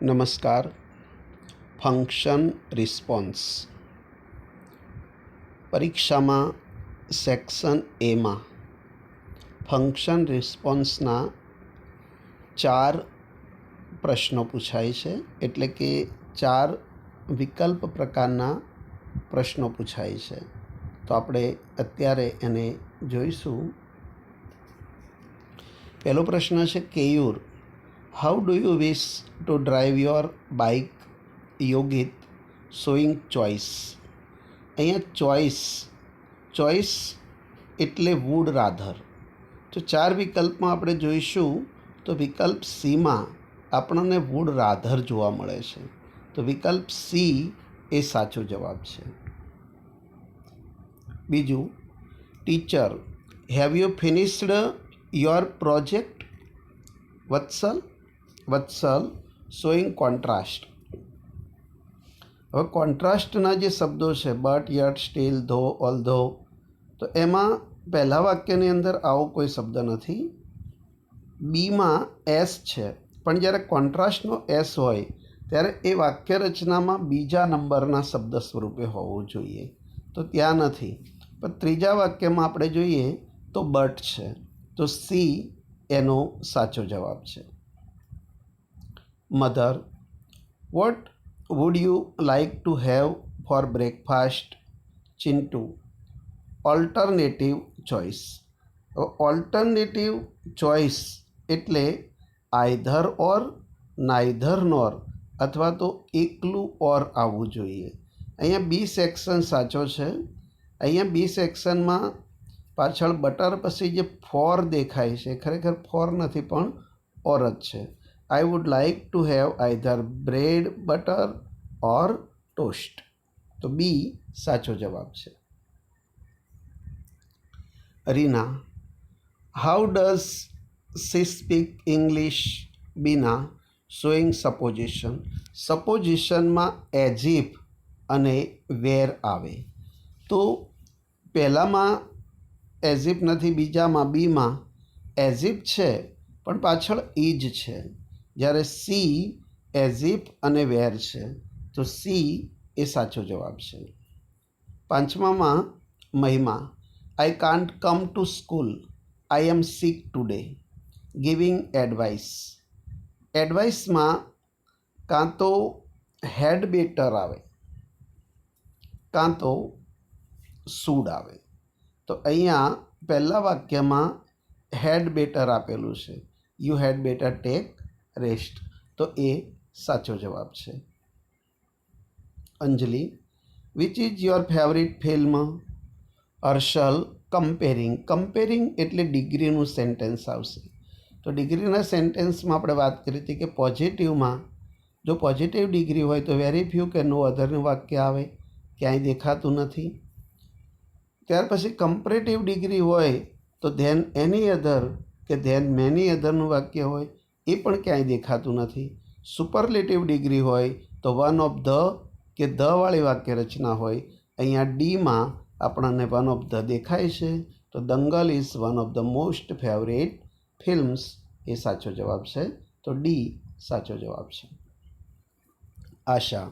નમસ્કાર. Function response પરીક્ષામાં section એમાં ફંક્શન રિસ્પોન્સના 4 પ્રશ્નો પૂછાય છે, એટલે કે 4 વિકલ્પ પ્રકારના પ્રશ્નો પૂછાય છે. તો આપણે અત્યારે એને જોઈશું. પહેલો પ્રશ્ન છે Keyur, how do you wish to drive your bike? Yogit, showing choice. અહીંયા ચોઇસ એટલે વુડ રાધર. તો 4 વિકલ્પમાં આપણે જોઈશું તો વિકલ્પ સીમાં આપણને વુડ રાધર જોવા મળે છે. તો વિકલ્પ સી એ સાચો જવાબ છે. બીજું, teacher, have you finished your project? Vatsal, showing contrast. હવે કોન્ટ્રાસ્ટના જે શબ્દો છે બટ, યટ, સ્ટીલ, ધો, ઓલ્ધો, તો એમાં પહેલા વાક્યની અંદર આવો કોઈ શબ્દ નથી. બીમાં એસ છે, પણ જ્યારે કોન્ટ્રાસ્ટનો એસ હોય ત્યારે એ વાક્ય રચનામાં બીજા નંબરના શબ્દ સ્વરૂપે હોવું જોઈએ, તો ત્યાં નથી. પણ ત્રીજા વાક્યમાં આપણે જોઈએ તો બટ છે, તો સી એનો સાચો જવાબ છે. Mother, what would you like to have four breakfast? Chintu, alternative choice. Alternative choice એટલે આઈધર ઓર, નાઈધર નોર, અથવા તો એકલું ઓર આવવું જોઈએ. અહીંયા બી સેક્શન સાચો છે. અહીંયા બી સેક્શનમાં પાછળ બટર પછી જે ફોર દેખાય છે, ખરેખર ફોર નથી પણ ઓર જ છે. I would like to have either bread, butter or toast. તો બી સાચો જવાબ છે. Reena, how does she speak English? Beena, showing supposition. સપોઝિશનમાં એઝ ઇફ અને વેર આવે. તો પહેલામાં એઝ ઇફ નથી, બીજામાં બીમાં એઝ ઇફ છે પણ પાછળ ઇજ છે. જ્યારે સી એઝ ઇફ અને વેર છે, તો સી એ સાચો જવાબ છે. પાંચમામાં Mahima, I can't come to school, I am sick today. Giving advice. એડવાઇસમાં કાં તો હેડ બેટર આવે કાં તો શુડ આવે. તો અહીંયા પહેલા વાક્યમાં હેડ બેટર આપેલું છે, you had better take rest, તો એ સાચો જવાબ છે. Anjali, which is your favourite film? Harshal, comparing એટલે ડિગ્રીનું સેન્ટેન્સ આવશે. તો ડિગ્રીના સેન્ટેન્સમાં આપણે વાત કરી હતી કે પોઝિટિવમાં જો પોઝિટિવ ડિગ્રી હોય તો વેરી ફ્યુ કે નો અધરનું વાક્ય આવે, ક્યાંય દેખાતું નથી. ત્યાર પછી કમ્પેરેટિવ ડિગ્રી હોય તો ધેન એની અધર કે ધેન મેની અધરનું વાક્ય હોય, એ પણ ક્યાંય દેખાતું નથી. સુપરલેટિવ ડિગ્રી હોય તો વન ઓફ ધ કે ધવાળી વાક્ય રચના હોય. અહીંયા ડીમાં આપણને વન ઓફ ધ દેખાય છે, તો Dangal is one of the most favourite films એ સાચો જવાબ છે. તો ડી સાચો જવાબ છે. Asha,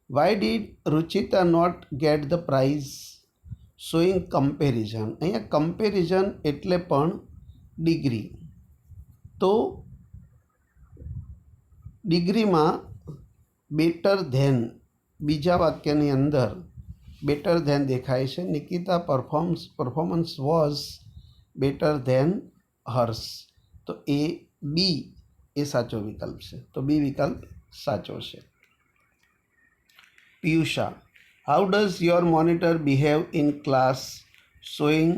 why did Ruchita not get the prize? Showing comparison. અહીંયા કમ્પેરિઝન એટલે પણ ડિગ્રી. તો ડિગ્રીમાં બેટર ધેન બીજા વાક્યની અંદર બેટર ધેન દેખાય છે. Nikita performance was better than hers. તો એ બી એ સાચો વિકલ્પ છે. તો બી વિકલ્પ સાચો છે. Piyusha, how does your monitor behave in class? Showing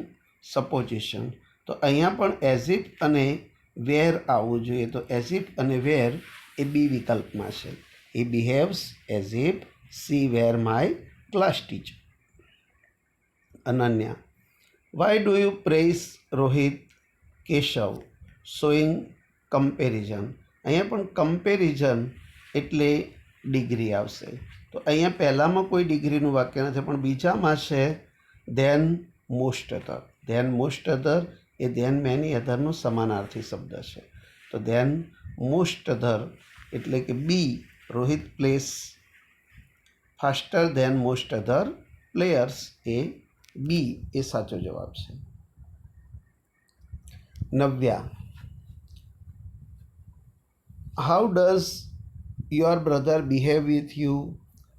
supposition. તો અહીંયા પણ એઝ ઇફ અને વેર આવવું જોઈએ. તો એઝ ઇફ અને વેર એ બી વિકલ્પમાં છે. એ behaves as if she were my class teacher. Ananya, why do you praise Rohit? Keshav, showing comparison. અહીંયા પણ કમ્પેરિઝન એટલે ડિગ્રી આવશે. તો અહીંયા પહેલામાં કોઈ ડિગ્રીનું વાક્ય નથી, પણ બીજામાં છે than most other. Than most other એ ધેન મેની અધરનું સમાનાર્થી શબ્દ છે. તો ધેન મોસ્ટ અધર એટલે કે B, Rohit plays faster than most other players, એ બી એ સાચો જવાબ છે. Navya, how does your brother behave with you?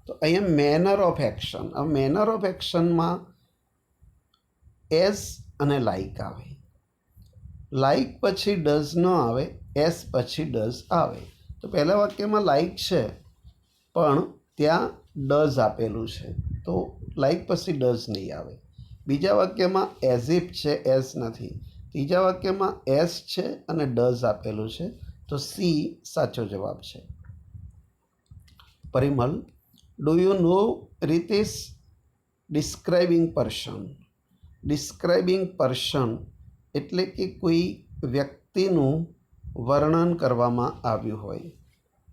તો અહીંયા મેનર ઓફ એક્શન. આ મેનર ઓફ એક્શનમાં એસ અને લાઇક આવે. લાઇક પછી ડઝ ન આવે, એસ પછી ડઝ આવે. તો પહેલા વાક્યમાં લાઇક છે પણ ત્યાં ડઝ આપેલું છે, તો લાઇક પછી ડઝ નહીં આવે. બીજા વાક્યમાં એઝ ઇફ છે, એસ નથી. ત્રીજા વાક્યમાં એસ છે અને ડઝ આપેલું છે, તો સી સાચો જવાબ છે. Parimal, do you know Ritesh describing person? Describing person એટલે કે કોઈ વ્યક્તિનું વર્ણન કરવામાં આવ્યું હોય.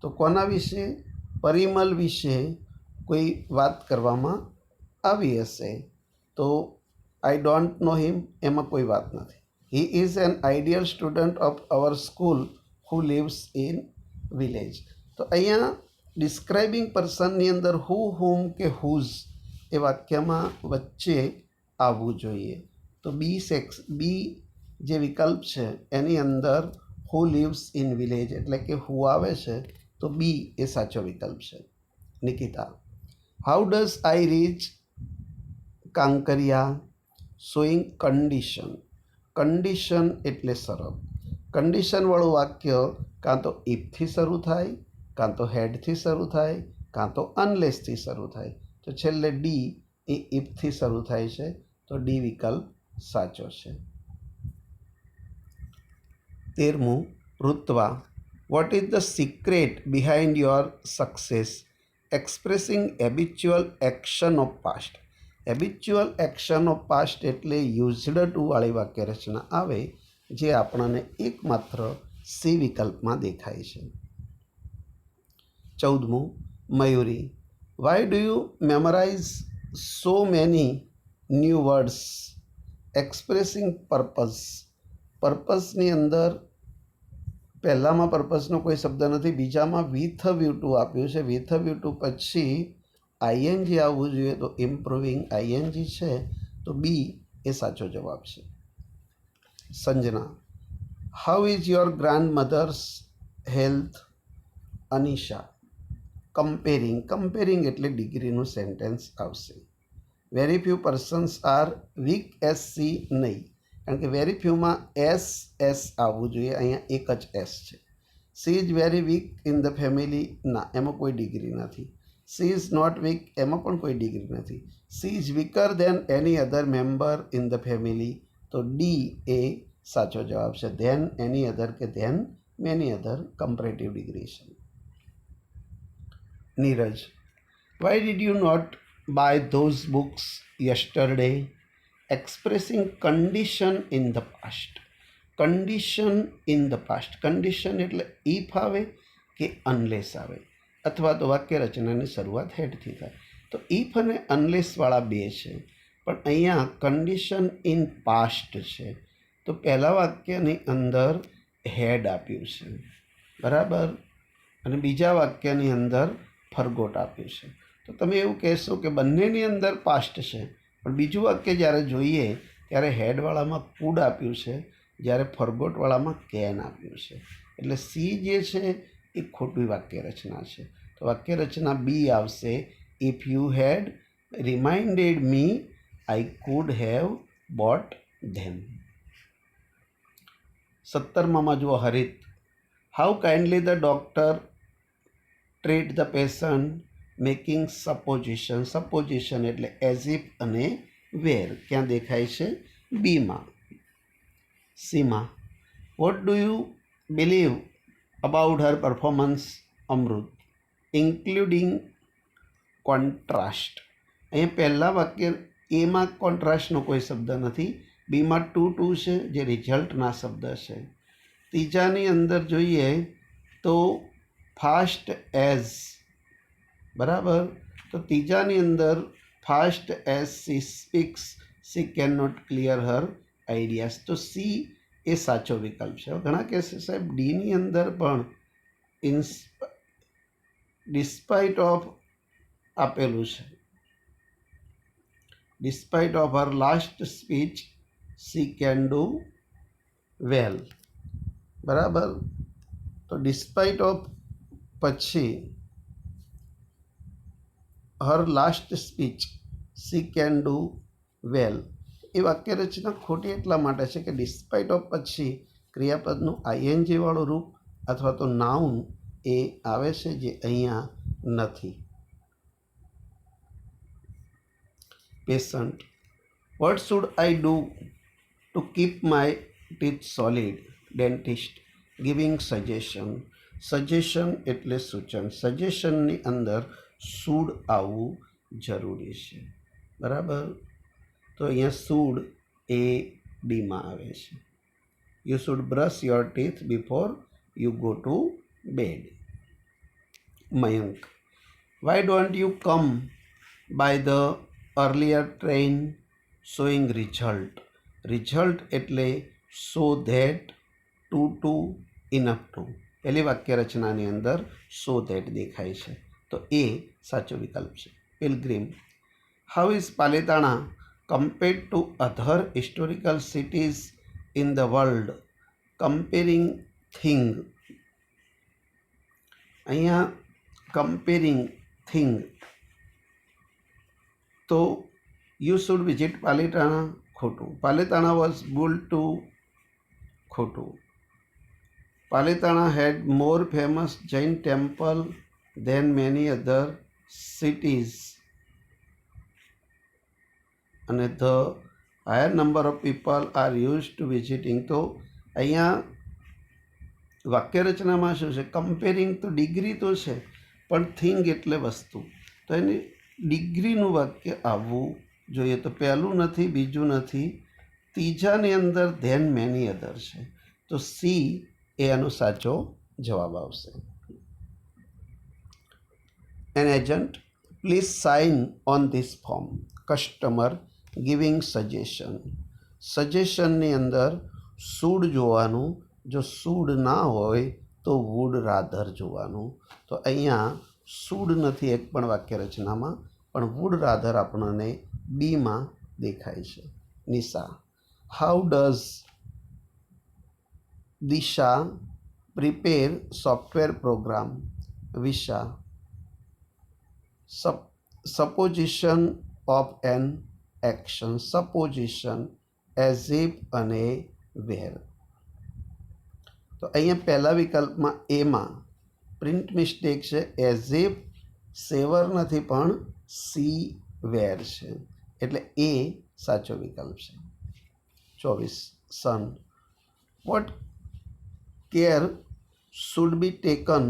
તો કોના વિશે? પરિમલ વિશે કોઈ વાત કરવામાં આવી હશે. તો આઈ ડોન્ટ નો હિમ, એમાં કોઈ વાત નથી. He is an ideal student of our school who lives in village. તો અહીંયા ડિસ્ક્રાઇબિંગ પર્સનની અંદર હુ, હુમ કે હુઝ એ વાક્યમાં વચ્ચે આવવું જોઈએ. તો બી જે વિકલ્પ છે એની અંદર હુ લિવ્સ ઇન વિલેજ એટલે કે હુ આવે છે, તો બી એ સાચો વિકલ્પ છે. Nikita, how does I reach Kankaria? Showing condition. Condition એટલે શરત. કન્ડિશનવાળું વાક્ય કાં તો ઇફથી શરૂ થાય, કાં તો હેડથી શરૂ થાય, કાં તો અનલેસથી શરૂ થાય. તો છેલ્લે ડી એ ઇફથી શરૂ થાય છે, તો ડી વિકલ્પ સાચો છે. 13મું, Rutva, what is the secret behind your success expressing habitual action of past? Habitual action of past એટલે યુઝડ ટુ વાળી વાક્ય રચના આવે, જે આપણને એકમાત્ર સી વિકલ્પમાં દેખાય છે. 14મું, Mayuri, why do you memorise so many new words expressing purpose? પર્પઝની અંદર પહેલામાં પર્પઝનો કોઈ શબ્દ નથી, બીજામાં વિથ વ્યૂ ટુ આપ્યું છે. વિથ વ્યૂ ટુ પછી આઈએનજી આવવું જોઈએ, તો ઇમ્પ્રુવિંગ આઈએનજી છે, તો બી એ સાચો જવાબ છે. Sanjana, how is your grandmother's health? Anisha, comparing. Comparing એટલે ડિગ્રીનું સેન્ટેન્સ આવશે. Very few persons are weak as she નહીં, કારણ કે વેરી ફ્યુમાં એસ આવવું જોઈએ, અહીંયા એક જ એસ છે. She is very weak in the family, ના, એમાં કોઈ ડિગ્રી નથી. સી ઇઝ નોટ વીક, એમાં પણ કોઈ ડિગ્રી નથી. She is weaker than any other member in the family, તો ડી એ સાચો જવાબ છે. ધેન એની અધર કે than many other comparative degree છે. Neeraj, why did you not buy those books yesterday expressing condition in the past? Condition in the past, condition એટલે if આવે કે અનલેસ આવે, અથવા તો વાક્ય રચનાની શરૂઆત હેડથી થાય. તો ઇફ અને અનલેસવાળા બે છે, પણ અહીંયા કન્ડિશન ઇન પાસ્ટ છે, તો પહેલા વાક્યની અંદર હેડ આપ્યું છે, બરાબર, અને બીજા વાક્યની અંદર ફરગોટ આપ્યું છે. તો તમે એવું કહેશો કે બંનેની અંદર પાસ્ટ છે, પણ બીજું વાક્ય જ્યારે જોઈએ ત્યારે હેડવાળામાં કુડ આપ્યું છે, જ્યારે ફરગોટવાળામાં કેન આપ્યું છે. એટલે સી જે છે એ ખોટી વાક્ય રચના છે. તો વાક્ય રચના બી આવશે. If you had reminded me I could have bought them. 17માં જુઓ Harit, how kindly the doctor treat the patient making supposition. Supposition એટલે એઝ ઇફ અને વેર, ક્યાં દેખાય છે? બીમાં. Seema, what do you believe about her performance? Amrit, including contrast. અહીંયા પહેલાં વાક્ય એમાં કોન્ટ્રાસ્ટનો કોઈ શબ્દ નથી, બીમાં ટુ છે જે રિઝલ્ટના શબ્દ છે. ત્રીજાની અંદર જોઈએ તો ફાસ્ટ એઝ, બરાબર, તો ત્રીજાની અંદર fast as she speaks she can not clear her ideas, તો સી એ સાચો વિકલ્પ છે. ઘણા કહેશે સાહેબ ડીની અંદર પણ ડિસ્પાઇટ ઓફ આપેલું છે, despite of her last speech she can do well. બરાબર. તો ડિસ્પાઇટ ઓફ પછી her last speech she can do well. એ વાક્ય રચના ખોટી એટલા માટે છે કે ડિસ્પાઇટ ઓફ પછી ક્રિયાપદનું આઈએનજી વાળું રૂપ અથવા તો નાઉન એ આવે છે, જે અહીંયા નથી. Patient. What should I do to keep my teeth solid? Dentist giving suggestion. Suggestion એટલે સૂચન. સજેશનની અંદર શુડ આવવું જરૂરી છે. બરાબર. તો અહીંયા શુડ એ ડીમાં આવે છે. You should brush your teeth before you go to bed. Mayank. Why don't you come by the earlier train showing result? Result એટલે so that, too enough to. પહેલી વાક્ય રચનાની અંદર સો ધેટ દેખાય છે, તો એ સાચો વિકલ્પ છે. પિલગ્રીમ. How is Palitana compared to other historical cities in the world? Comparing thing. અહીંયા કમ્પેરિંગ થિંગ, તો યુ શુડ વિઝિટ પાલિતાણા ખોટું. પાલિતાણા વોઝ બિલ્ટ ટુ ખોટું. પાલિતાણા હેડ મોર ફેમસ જૈન ટેમ્પલ દેન મેની અધર સિટીઝ અને the higher number of people are use to visiting. તો અહીંયા વાક્ય રચનામાં શું છે? કમ્પેરિંગ તો ડિગ્રી તો છે, પણ થિંગ એટલે વસ્તુ, તો એની ડિગ્રીનું વાક્ય આવવું જોઈએ. તો પહેલું નથી, બીજું નથી, ત્રીજાની અંદર ધેન મેની અધર છે, તો સી એ એનો સાચો જવાબ આવશે. An agent please sign on this form. Customer giving suggestion. સજેશનની અંદર શુડ જોવાનું, જો શુડ ના હોય તો વુડ રાધર જોવાનું. તો અહીંયા શુડ નથી એક પણ વાક્ય રચનામાં, પણ વુડ રાધર આપણને બીમાં દેખાય છે. Nisha. How does Disha prepare software program? વિશા. Supposition of an action. Supposition, as if અને વેર. તો અહીંયા પહેલા વિકલ્પમાં એમાં પ્રિન્ટ મિસ્ટેક છે. એઝ ઇફ સેવર નથી, પણ સી વેર છે, એટલે એ સાચો વિકલ્પ છે. 24. Son. What care should be taken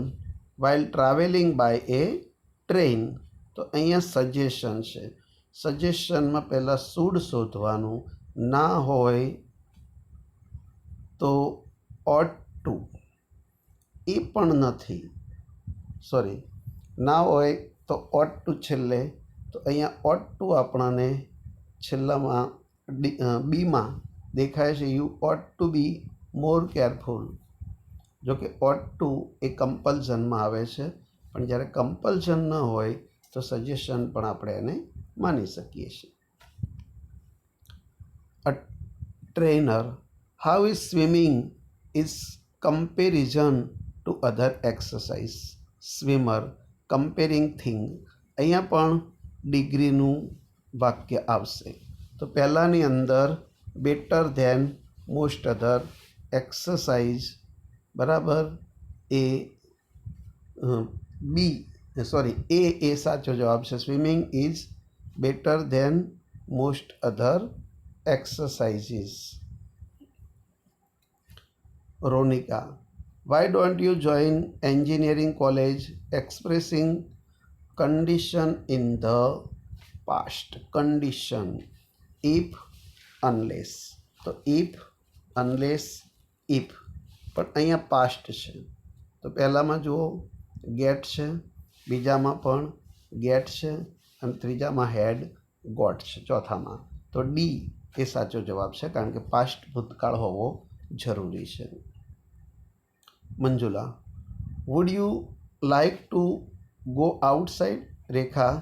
while travelling by a train? તો અહીંયા સજેશન છે. સજેશનમાં પહેલાં શુડ શોધવાનું, ના હોય તો ઓટ ટુ. એ પણ નથી, સોરી, ના હોય તો ઓટ ટુ છેલ્લે, તો અહીંયા ઓટ ટુ આપણને છેલ્લામાં બીમાં દેખાય છે. You ought to be more careful. જો કે ઓટ ટુ એ કમ્પલ્ઝનમાં આવે છે, પણ જ્યારે કમ્પલ્ઝન ન હોય તો સજેશન પણ આપણે એને માની શકીએ છીએ. A trainer. How is swimming is comparison to other exercise? Swimmer. Comparing thing. અહીંયા પણ ડિગ્રીનું વાક્ય આવશે. તો પહેલાંની અંદર better than most other exercise, બરાબર, એ બી સોરી એ સાચો જવાબ છે. Swimming is better than most other exercises. Ronika. Why don't you join engineering college? Expressing condition in the past. Condition, if, unless. તો ઇફ, અનલેસ, ઇફ, પણ અહીંયા past છે. તો પહેલામાં જુઓ ગેટ છે, બીજામાં પણ ગેટ છે, અને ત્રીજામાં હેડ ગોટ છે, ચોથામાં. તો ડી એ સાચો જવાબ છે, કારણ કે પાસ્ટ ભૂતકાળ હોવો જરૂરી છે. Manjula. Would you like to go outside Rekha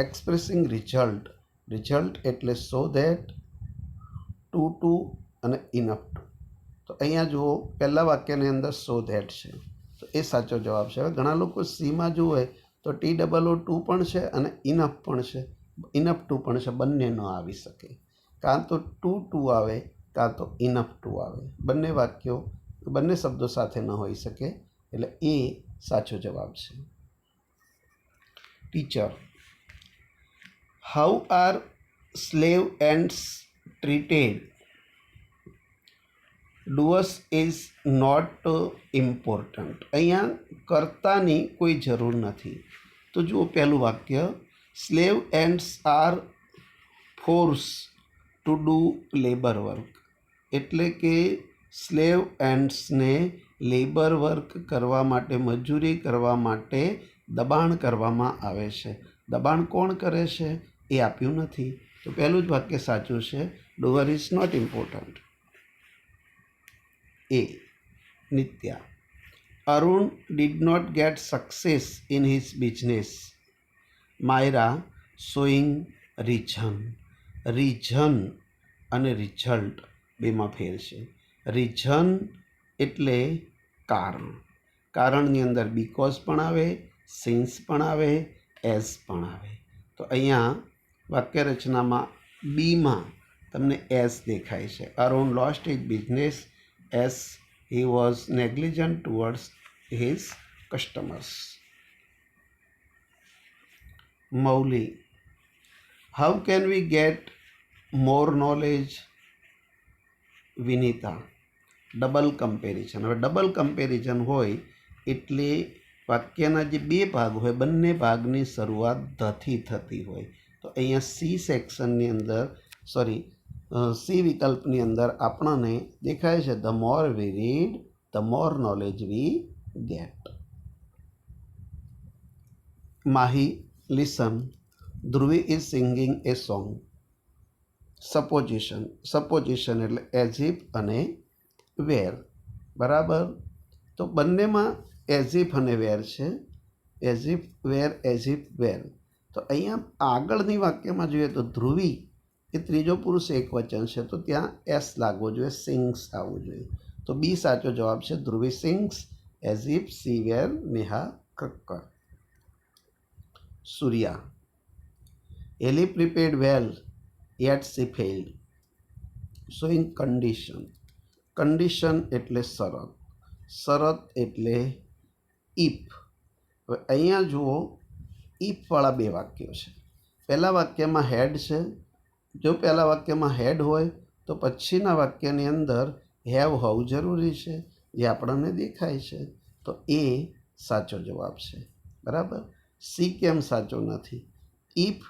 expressing result, result એટલે સો ધેટ, ટુ અને ઇનફ ટુ. તો અહીંયા જુઓ પહેલાં વાક્યની અંદર સો ધેટ છે, તો એ સાચો જવાબ છે. હવે ઘણા લોકો સીમાં જુએ તો TOO2 પણ છે અને ઇનફ પણ છે, ઇનફ ટુ પણ છે, બંને ન આવી શકે. કાં તો ટુ આવે કાં તો ઇનફ ટુ આવે, બંને વાક્યો બંને શબ્દો સાથે ન હોઈ શકે, એટલે એ સાચો જવાબ છે. Teacher, how are slave ends treated? Doer is not important. અહીંયા કર્તાની કોઈ જરૂર નથી. તો જુઓ પહેલું વાક્ય, slave ends are force to do labour work, એટલે કે સ્લેવ એન્ડ્સને લેબર વર્ક કરવા માટે, મજૂરી કરવા માટે દબાણ કરવામાં આવે છે. દબાણ કોણ કરે છે એ આપ્યું નથી, તો પહેલું જ વાક્ય સાચું છે. Doer is not important. A. Nitya, Arun did not get success in his business. Myra, showing reason. Reason અને રિઝલ્ટ બેમાં ફેર છે. રીઝન એટલે કારણ, કારણની અંદર બીકોઝ પણ આવે, સિન્સ પણ આવે, એઝ પણ આવે. તો અહીંયા વાક્ય રચનામાં બીમાં તમને એઝ દેખાય છે. Arun lost his business as he was negligent towards his customers. Mauli, how can we get more knowledge? Vinita, double comparison. હવે ડબલ કમ્પેરિઝન હોય એટલે વાક્યના જે બે ભાગ હોય બંને ભાગની શરૂઆત ધથી થતી હોય. તો અહીંયા સી સેક્શનની અંદર સી વિકલ્પની અંદર આપણને દેખાય છે the more we read the more knowledge we get. Mahi, listen, Dhruvi is singing a song. Supposition, supposition એટલે એઝ ઇફ અને વેર, બરાબર. તો બંનેમાં એઝ ઇફ અને વેર છે. As if were, as if were. તો અહીંયા આગળની વાક્યમાં જોઈએ તો ધ્રુવી એ ત્રીજો પુરુષ એક વચન છે, તો ત્યાં એસ લાગવો જોઈએ, સિંગ્સ આવવું જોઈએ. તો બી સાચો જવાબ છે. Dhruvi sings as if she were Neha Kakkar. Surya, Ellie prepared well yet she failed. Showing condition. Condition એટલે શરત, શરત એટલે ઇફ. હવે અહીંયા જુઓ ઇફવાળા બે વાક્યો છે. પહેલા વાક્યમાં હેડ છે. જો પહેલા વાક્યમાં હેડ હોય તો પછીના વાક્યની અંદર હેવ હોવું જરૂરી છે, જે આપણને દેખાય છે. તો એ સાચો જવાબ છે, બરાબર. સી કેમ સાચો નથી? ઇફ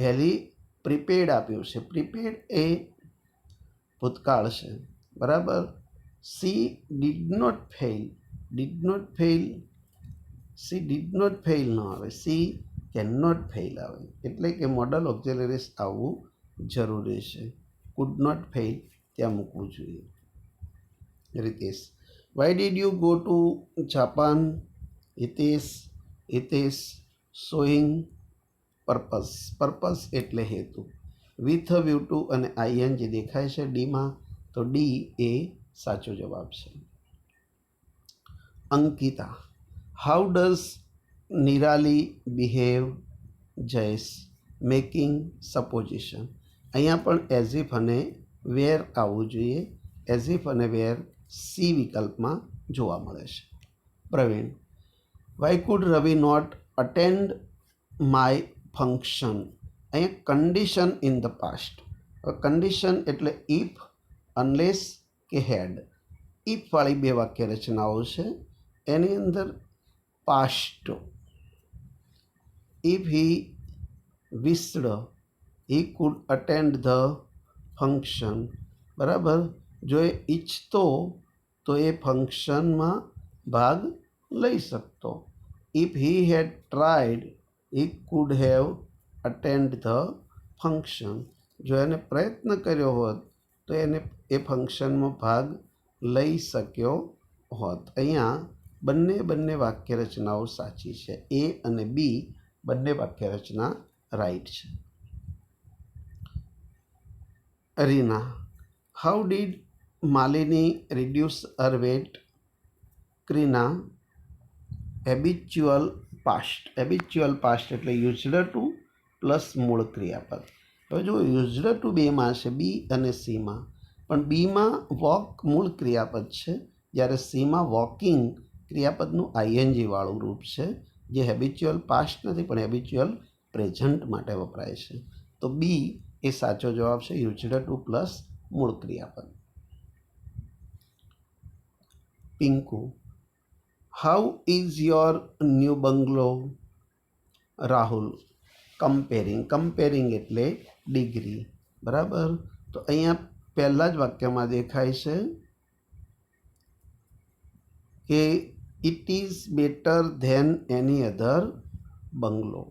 હેલી પ્રિપેર્ડ આપ્યું છે, પ્રિપેર્ડ એ ભૂતકાળ છે, બરાબર. She did not fail, did not fail, she did not fail ન આવે, સી કેન નોટ ફેઇલ આવે. એટલે કે મોડલ ઓક્ઝિલરીઝ આવવું જરૂરી છે. કુડ નોટ ફેઇલ ત્યાં મૂકવું જોઈએ. Ritesh, Y did you go two Japan? Hitesh, showing purpose. Purpose એટલે હેતુ. વિથ વ્યૂ ટુ અને આઈએનજી દેખાય છે ડીમાં, તો ડી એ સાચો જવાબ છે. Ankita, how does Nirali behave? Jayesh, making supposition. અહીંયા પણ એઝ ઇફ અને વેર આવવું જોઈએ. એઝ ઇફ અને વેર સી વિકલ્પમાં જોવા મળે છે. Praveen, why could Ravi not attend my function? અહીંયા condition in the past. Condition એટલે ઇફ, અનલેસ કે હેડ. ઇફવાળી બે વાક્ય રચનાઓ છે. એની અંદર past, if he wished he could attend the function, બરાબર. જો એ ઈચ્છતો તો એ ફંક્શનમાં ભાગ લઈ શકતો. If he had tried he could have attend the function. જો એને પ્રયત્ન કર્યો હોત તો એને એ ફંક્શનમાં ભાગ લઈ શક્યો હોત. અહીંયા બંને વાક્ય રચનાઓ સાચી છે. એ અને બી બંને વાક્ય રચના રાઈટ છે. Reena, how did Malini reduce her weight? Krina, habitual past. Habitual past એટલે યુઝડ ટુ પ્લસ મૂળ ક્રિયાપદ. હવે જો યુઝડ ટુ બેમાં છે, બી અને સીમાં, પણ બીમાં વોક મૂળ ક્રિયાપદ છે, જ્યારે સીમાં વોકિંગ ક્રિયાપદનું આઈએનજી વાળું રૂપ છે, જે હેબિચ્યુઅલ પાસ્ટ નથી પણ હેબિચ્યુઅલ પ્રેઝન્ટ માટે વપરાય છે. તો બી એ સાચો જવાબ છે, યુઝડ ટુ પ્લસ મૂળ ક્રિયાપદ. Pinku, how is your new bungalow? Rahul, comparing એટલે ડિગ્રી. બરાબર. તો અહીંયા પહેલા જ વાક્યમાં દેખાય છે કે it is better than any other bungalow.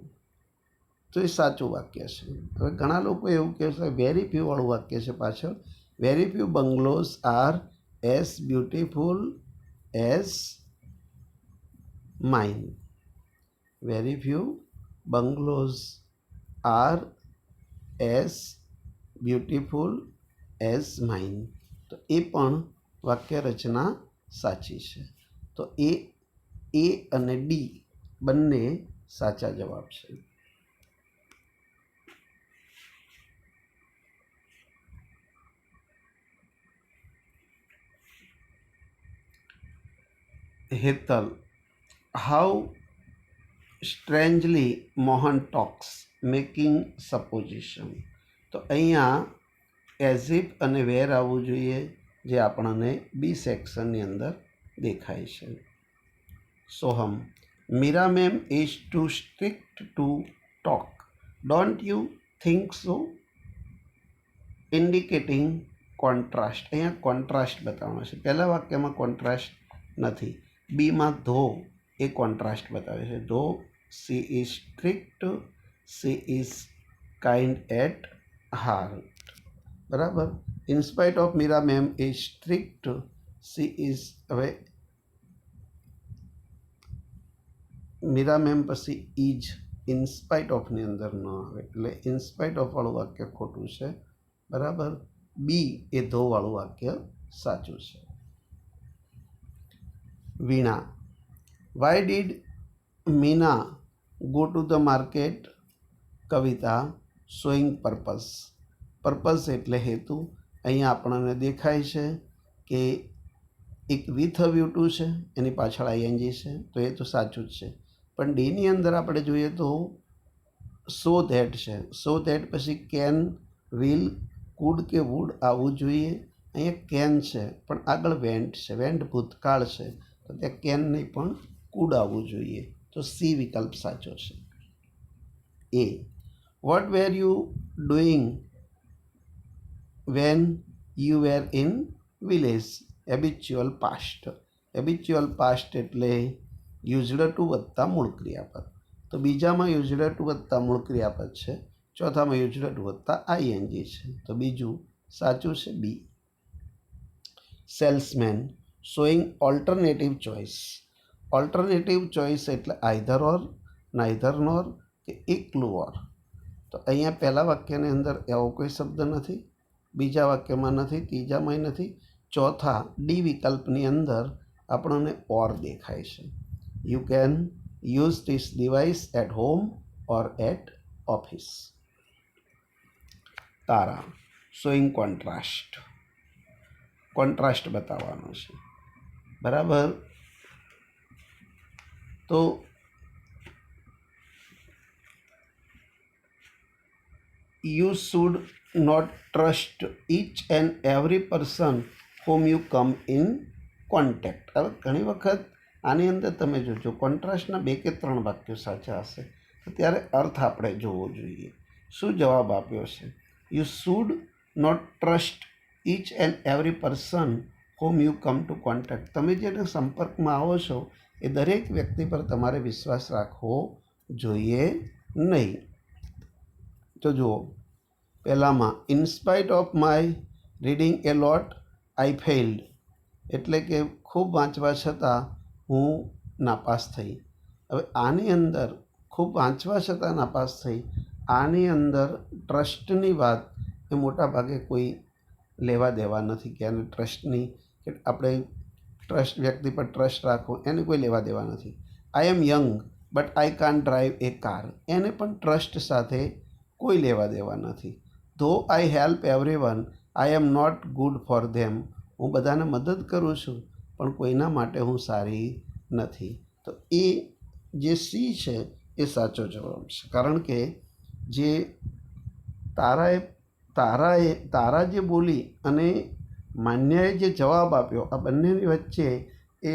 તો એ સાચું વાક્ય છે. હવે ઘણા લોકો એવું કહે છે વેરી ફ્યુ વાળું વાક્ય છે પાછળ. Very few bungalows are as beautiful as mine. Very few bungalows are as beautiful as mine. તો એ પણ વાક્ય રચના સાચી છે. તો એ અને ડી બંને સાચા જવાબ છે. Hetal, how strangely Mohan talks making supposition. તો અહીંયા એઝ ઇફ અને વેર આવવું જોઈએ, જે આપણને બી સેક્શનની અંદર દેખાય છે. Soham, Meera ma'am is too strict to talk, don't you think so? Indicating contrast. અહીંયા કોન્ટ્રાસ્ટ બતાવવાનો છે. પહેલા વાક્યમાં કોન્ટ્રાસ્ટ નથી. બીમાં ધો એ કોન્ટ્રાસ્ટ બતાવે છે. Though she is strict, she is kind at heart. બરાબર. In spite of Meera ma'am is strict, she is. હવે મીરા મેમ પછી ઇઝ ઇન્સ્પાઇટ ઓફની અંદર ન આવે, એટલે ઇન્સ્પાઇટ ઓફ વાળું વાક્ય ખોટું છે. બરાબર. બી એ ધો વાળું વાક્ય સાચું છે. Veena, why did Meena go to the market? Kavita, showing purpose. Purpose એટલે હેતુ. અહીંયા આપણને દેખાય છે કે એક વિથ વ્યૂ ટુ છે, એની પાછળ આઈએનજી છે, તો એ તો સાચું જ છે. પણ ડીની અંદર આપણે જોઈએ તો સો ધેટ છે. સો ધેટ પછી કેન, વિલ, કુડ કે વુડ આવવું જોઈએ. અહીંયા કેન છે પણ આગળ વેન્ટ છે, વેન્ટ ભૂતકાળ છે, તો ત્યાં કેન નહીં પણ કુડ આવવું જોઈએ. તો સી વિકલ્પ સાચો છે. એ, what were you doing when you were in village? Habitual past. Habitual past એટલે યુઝડ ટુ વત્તા મૂળ ક્રિયાપદ. તો બીજામાં યુઝડ ટુ વત્તા મૂળ ક્રિયાપદ છે, ચોથામાં યુઝડ ટુ વત્તા આઈએનજી છે. તો બીજું સાચું છે, B. Salesman, showing alternative choice. Alternative choice એટલે આઈધર ઓર, નાઈધર નોર કે એકલું ઓર. તો અહીંયા પહેલા વાક્યની અંદર એવો કોઈ શબ્દ નથી, બીજા વાક્યમાં નથી, ત્રીજામાંય નથી, ચોથા ડી વિકલ્પની અંદર આપણને ઓર દેખાય છે. You can use this device at home or at office. Tara, showing contrast. Contrast બતાવવાનો છે. બરાબર. તો you should not trust each and every person whom you come in contact. હવે ઘણી વખત આની અંદર તમે જોજો કોન્ટ્રાસ્ટના 2 કે 3 વાક્યો સાચા હશે, તો ત્યારે અર્થ આપણે જોવો જોઈએ. શું જવાબ આપ્યો છે? You should not trust each and every person whom you come to contact. તમે જેને સંપર્કમાં આવો છો એ દરેક વ્યક્તિ પર તમારે વિશ્વાસ રાખવો જોઈએ નહીં. તો જુઓ, પહેલામાં in spite of my reading A lot I failed, એટલે કે ખૂબ વાંચવા છતાં હું નાપાસ થઈ. હવે આની અંદર ખૂબ વાંચવા છતાં નાપાસ થઈ. આની અંદર ટ્રસ્ટની વાત એ મોટા ભાગે કોઈ લેવા દેવા નથી કે આને ટ્રસ્ટની કે આપણે ટ્રસ્ટ વ્યક્તિ પર ટ્રસ્ટ રાખવો એને કોઈ લેવા દેવા નથી. I am young but I can't drive a car, એને પણ ટ્રસ્ટ સાથે કોઈ લેવા દેવા નથી. Though I help everyone I am not good for them, હું બધાને મદદ કરું છું પણ કોઈના માટે હું સારી નથી. તો એ જે સી છે એ સાચો જવાબ છે, કારણ કે જે તારા જે બોલી અને માન્યાએ જે જવાબ આપ્યો આ બંનેની વચ્ચે એ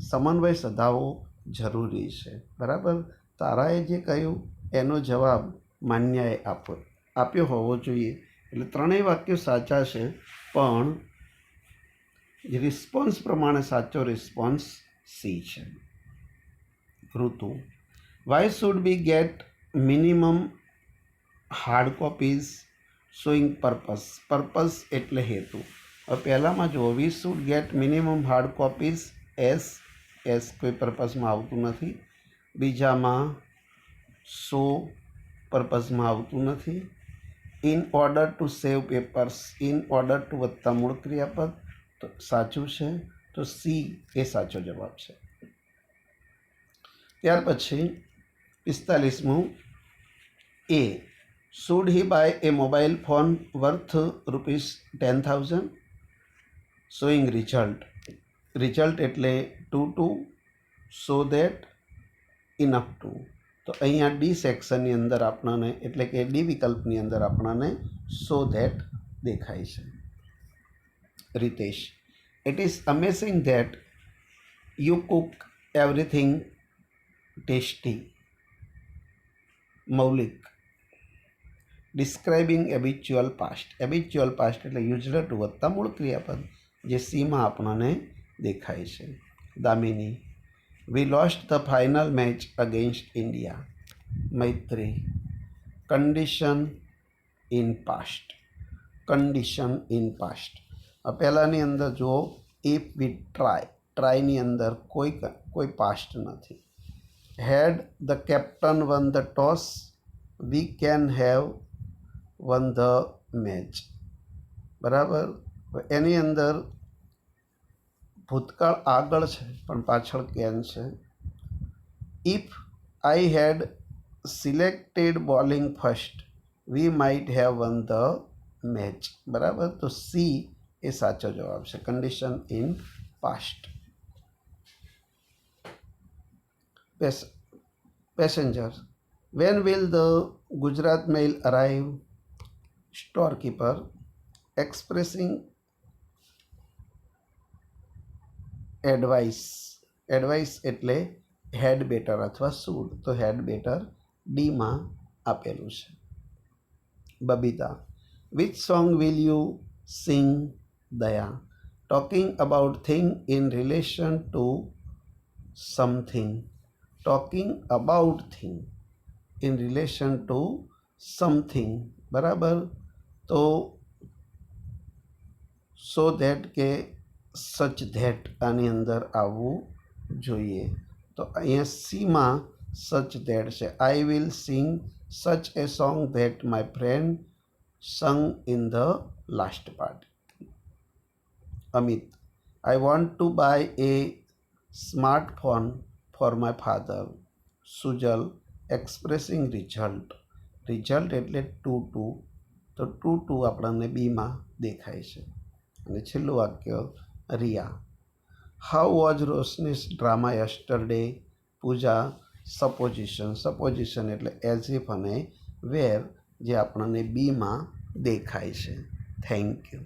સમન્વય સધાવવો જરૂરી છે. બરાબર, તારાએ જે કહ્યું એનો જવાબ માન્યાએ આપ્યો હોવો જોઈએ. એટલે ત્રણેય વાક્યો સાચા છે, પણ રિસ્પોન્સ પ્રમાણે સાચો રિસ્પોન્સ સી છે. Ritu, why should be get minimum hard copies showing purpose. Purpose એટલે હેતુ. હવે પહેલાંમાં જુઓ, we should get minimum hard copies as કોઈ પર્પસમાં આવતું નથી. બીજામાં સો પર્પસમાં આવતું નથી. In order to save papers, in order to વત્તા મૂળ ક્રિયાપદ તો સાચું છે, તો સી એ સાચો જવાબ છે. ત્યાર પછી 45મું એ, should he buy a mobile phone worth ₹10,000 showing result. Result એટલે to so that enough to. તો અહીંયા ડી સેક્શનની અંદર આપણને એટલે કે ડી વિકલ્પની અંદર આપણને સો દેટ દેખાય છે. Ritesh, it is amazing that you cook everything tasty. Maulik, describing habitual past. Habitual past એટલે યુઝડ ટુ વત્તા મૂળ ક્રિયાપદ જે સીમાં આપણને દેખાય છે. Damini, we lost the final match against India. Maitri, condition in past. Condition in past. પહેલાંની અંદર જુઓ, ઇફ વી ટ્રાયની અંદર કોઈ પાસ્ટ નથી. Had the captain one the toss we can have won the match. બરાબર, એની અંદર ભૂતકાળ આગળ છે પણ પાછળ કેન છે. If I had selected bowling first we might have won the match. બરાબર, તો સી એ સાચો જવાબ છે, condition in past. Passenger, when will the Gujarat mail arrive. Storekeeper, expressing advice. Advice એટલે હેડ બેટર અથવા શુડ, તો હેડ બેટર ડીમાં આપેલું છે. Babita, which song will you sing. Daya, talking about thing in relation to something. Talking about thing in relation to something. બરાબર, તો so that કે સચ ધેટ આની અંદર આવવું જોઈએ. તો અહીંયા સીમાં સચ ધેટ છે. આઈ will sing such a song that my friend sang in the last party. Amit, I want to buy a smartphone for my father. Sujal, expressing result. Result એટલે ટુ, તો ટુ આપણને બીમાં દેખાય છે. અને છેલ્લું વાક્ય Riya, how was Roshni's drama yesterday. Pooja, supposition. Supposition એટલે એઝ ઇફ અને વેર જે આપણને બીમાં દેખાય છે. Thank you.